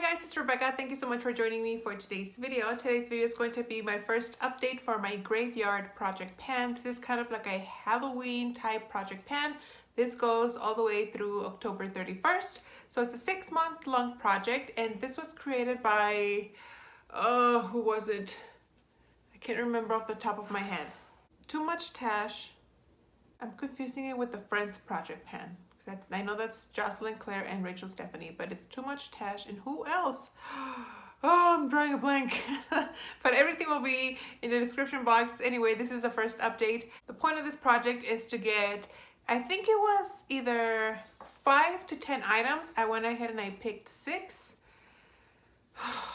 guys, it's Rebecca. Thank you so much for joining me for today's video. Today's video is going to be my first update for my graveyard project pan. This is kind of like a Halloween type project pan. This goes all the way through October 31st. So it's a 6-month long project, and this was created by, who was it? I can't remember off the top of my head. Too Much Tash. I'm confusing it with the Friends project pan. I know that's Jocelyn, Claire, and Rachel Stephanie, but it's Too Much Tash, and who else? Oh, I'm drawing a blank. But everything will be in the description box. Anyway, this is the first update. The point of this project is to get, I think it was either 5 to 10 items. I went ahead and I picked 6.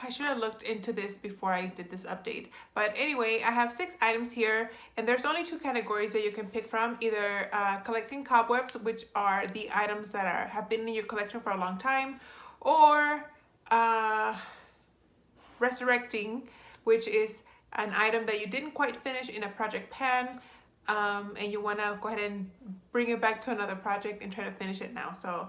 I should have looked into this before I did this update. But anyway, I have 6 items here, and there's only 2 categories that you can pick from. Either collecting cobwebs, which are the items that have been in your collection for a long time, or resurrecting, which is an item that you didn't quite finish in a project pan, and you want to go ahead and bring it back to another project and try to finish it now. So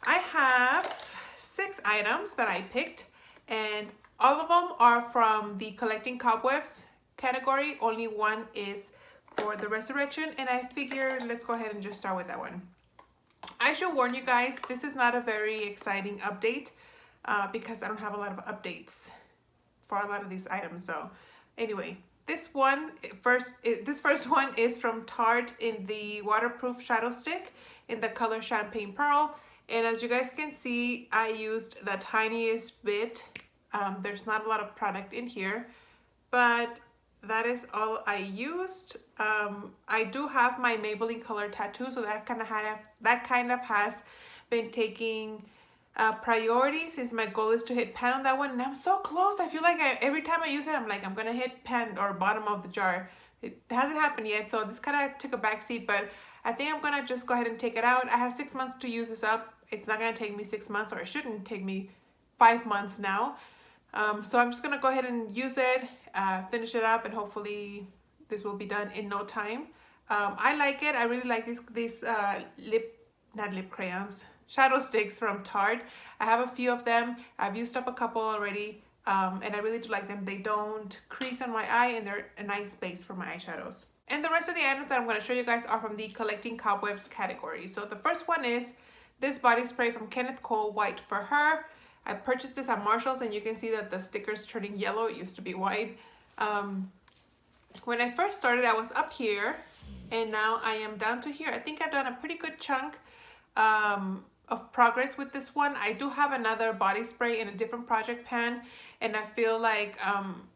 I have 6 items that I picked, and all of them are from the collecting cobwebs category. Only one is for the resurrection, and I figured let's go ahead and just start with that one. I should warn you guys, this is not a very exciting update because I don't have a lot of updates for a lot of these items. So anyway, this first one is from Tarte in the waterproof shadow stick in the color Champagne Pearl. And as you guys can see, I used the tiniest bit. There's not a lot of product in here, but that is all I used. I do have my Maybelline color tattoo, so that kind of has been taking priority since my goal is to hit pan on that one, and I'm so close. I feel like every time I use it, I'm like, I'm gonna hit pan or bottom of the jar. It hasn't happened yet, so this kind of took a backseat, but I think I'm gonna just go ahead and take it out. I have 6 months to use this up. It's not gonna take me 6 months, or it shouldn't take me 5 months now. So I'm just gonna go ahead and use it, finish it up, and hopefully this will be done in no time. I like it. I really like these not lip crayons, shadow sticks from Tarte. I have a few of them. I've used up a couple already, and I really do like them. They don't crease on my eye, and they're a nice base for my eyeshadows. And the rest of the items that I'm going to show you guys are from the collecting cobwebs category. So the first one is this body spray from Kenneth Cole, White for Her. I purchased this at Marshall's, and you can see that the sticker's turning yellow. It used to be white. When I first started, I was up here, and now I am down to here. I think I've done a pretty good chunk of progress with this one. I do have another body spray in a different project pan, and I feel like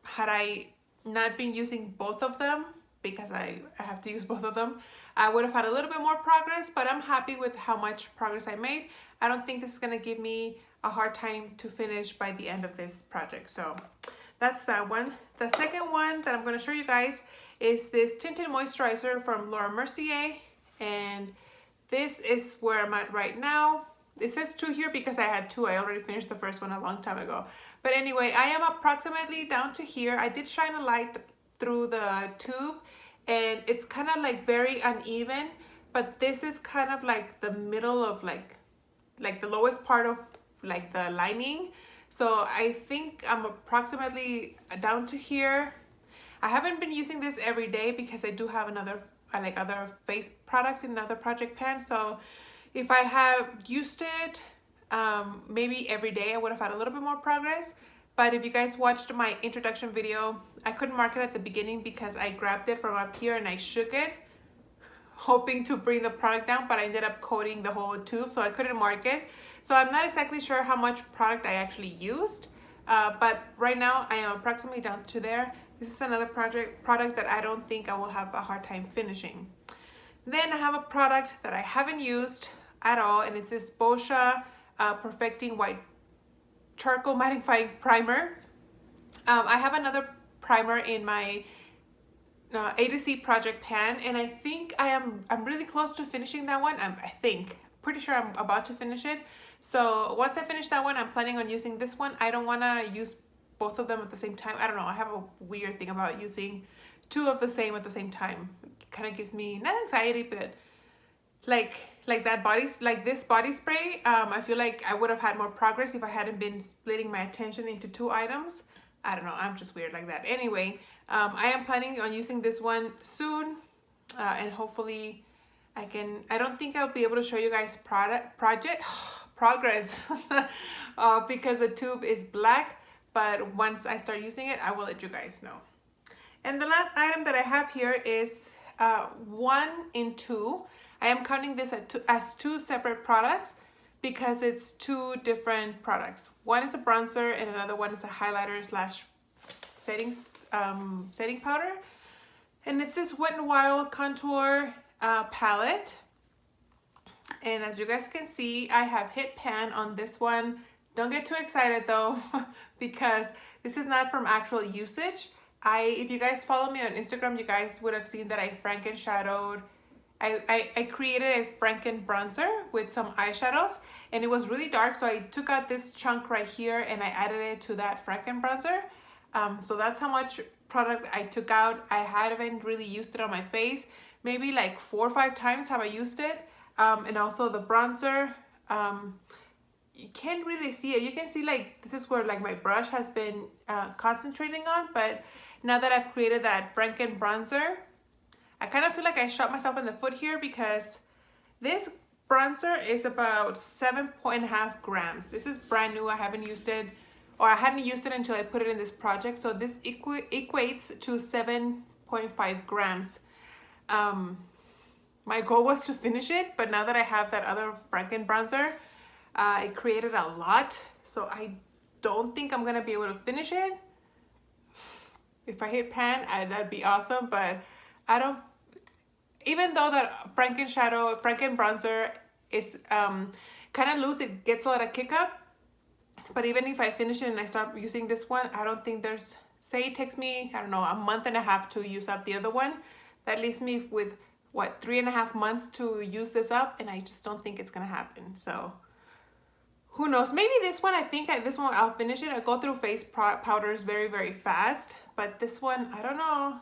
had I not been using both of them, because I have to use both of them, I would have had a little bit more progress, but I'm happy with how much progress I made. I don't think this is going to give me a hard time to finish by the end of this project. So that's that one. The second one that I'm going to show you guys is this tinted moisturizer from Mercier, and this is where I'm at right now. It says 2 here because I had 2. I already finished the first one a long time ago. But anyway, I am approximately down to here. I did shine a light through the tube, and it's kind of like very uneven, but this is kind of like the middle of like the lowest part of like the lining. So I think I'm approximately down to here. I haven't been using this every day because I do have other face products in another project pan. So if I have used it maybe every day, I would have had a little bit more progress. But if you guys watched my introduction video, I couldn't mark it at the beginning because I grabbed it from up here and I shook it, hoping to bring the product down, but I ended up coating the whole tube, so I couldn't mark it. So I'm not exactly sure how much product I actually used, but right now I am approximately down to there. This is another product that I don't think I will have a hard time finishing. Then I have a product that I haven't used at all, and it's this Boscia Perfecting White Charcoal Mattifying Primer. I have another primer in my A to C project pan, and I think I'm really close to finishing that one. Pretty sure I'm about to finish it. So once I finish that one, I'm planning on using this one. I don't want to use both of them at the same time. I don't know. I have a weird thing about using 2 of the same at the same time. It kind of gives me not anxiety, but like that this body spray. I feel like I would have had more progress if I hadn't been splitting my attention into 2 items. I don't know, I'm just weird like that. Anyway, I am planning on using this one soon, and hopefully I don't think I'll be able to show you guys progress because the tube is black, but once I start using it, I will let you guys know. And the last item that I have here is 1 in 2. I am counting this as 2 separate products because it's 2 different products. One is a bronzer and another one is a highlighter slash setting powder. And it's this Wet n Wild contour palette. And as you guys can see, I have hit pan on this one. Don't get too excited though, because this is not from actual usage. If you guys follow me on Instagram, you guys would have seen that I Franken shadowed. I created a Franken bronzer with some eyeshadows, and it was really dark, so I took out this chunk right here and I added it to that Franken bronzer. So that's how much product I took out. I haven't really used it on my face. Maybe like 4 or 5 times have I used it. And also the bronzer, you can't really see it. You can see like this is where like my brush has been concentrating on, but now that I've created that Franken bronzer, I kind of feel like I shot myself in the foot here because this bronzer is about 7.5 grams. This is brand new. I haven't used it, or I hadn't used it until I put it in this project. So this equates to 7.5 grams. My goal was to finish it, but now that I have that other Franken bronzer, it created a lot. So I don't think I'm gonna be able to finish it. If I hit pan, that'd be awesome, but I don't, even though that Franken bronzer is kind of loose, it gets a lot of kick up. But even if I finish it and I start using this one, I don't think say it takes me, I don't know, a month and a half to use up the other one. That leaves me with, what, 3.5 months to use this up, and I just don't think it's gonna happen. So who knows? Maybe this one, this one I'll finish it. I go through face powders very, very fast, but this one, I don't know.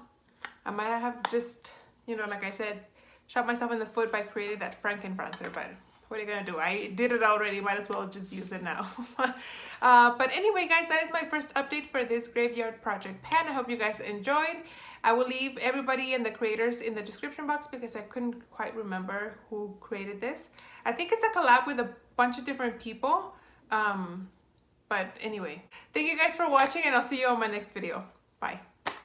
I might have just, you know, like I said, shot myself in the foot by creating that Franken bronzer, but what are you gonna do? I did it already, might as well just use it now. But anyway, guys, that is my first update for this Graveyard Project pan. I hope you guys enjoyed. I will leave everybody and the creators in the description box because I couldn't quite remember who created this. I think it's a collab with a bunch of different people. But anyway, thank you guys for watching, and I'll see you on my next video. Bye.